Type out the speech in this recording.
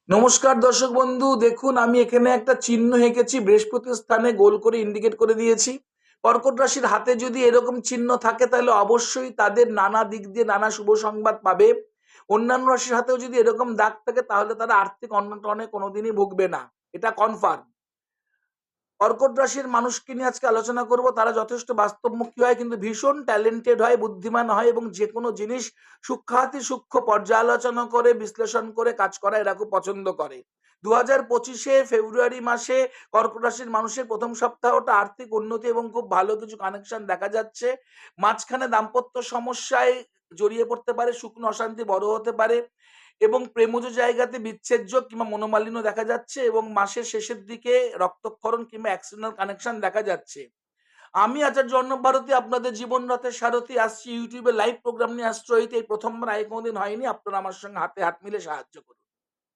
নমস্কার দর্শক বন্ধু, দেখুন আমি এখানে একটা চিহ্ন এঁকেছি, বৃহস্পতির স্থানে গোল করে ইন্ডিকেট করে দিয়েছি। কর্কট রাশির হাতে যদি এরকম চিহ্ন থাকে তাহলে অবশ্যই তাদের নানা দিক দিয়ে নানা শুভ সংবাদ পাবে। অন্যান্য রাশির হাতেও যদি এরকম দাগ থাকে তাহলে তারা আর্থিক অনটনে কোনোদিনই ভুগবে না, এটা কনফার্ম। কর্কট রাশির মানুষকে নিয়ে আজকে আলোচনা করব। তারা যথেষ্ট বাস্তবমুখী হয়, কিন্তু ভীষণ ট্যালেন্টেড হয়, বুদ্ধিমান হয় এবং যে কোনো জিনিস সূক্ষ্মাতি সূক্ষ্ম পর্যালোচনা করে বিশ্লেষণ করে কাজ করা এরা খুব পছন্দ করে। 2025 ফেব্রুয়ারি মাসে কর্কট রাশির মানুষের প্রথম সপ্তাহটা আর্থিক উন্নতি এবং খুব ভালো কিছু কানেকশন দেখা যাচ্ছে। মাঝখানে দাম্পত্য সমস্যায় জড়িয়ে পড়তে পারে, শুকনো অশান্তি বড় হতে পারে এবং প্রেমজ জায়গাতে বিচ্ছেদযোগ কিংবা মনোমালিন্য দেখা যাচ্ছে এবং মাসের শেষের দিকে রক্তক্ষরণ কিংবা অ্যাক্সিডেন্টাল কানেকশন দেখা যাচ্ছে। আমি আচার্য অর্ণব ভারতী, আপনাদের জীবন রথের সারথি, আসছি ইউটিউবে লাইভ প্রোগ্রাম নিয়ে। অ্যাস্ট্রোইতে এই প্রথমবার, আগে কোনোদিন হয়নি। আপনারা আমার সঙ্গে হাতে হাত মিলে সাহায্য করুন।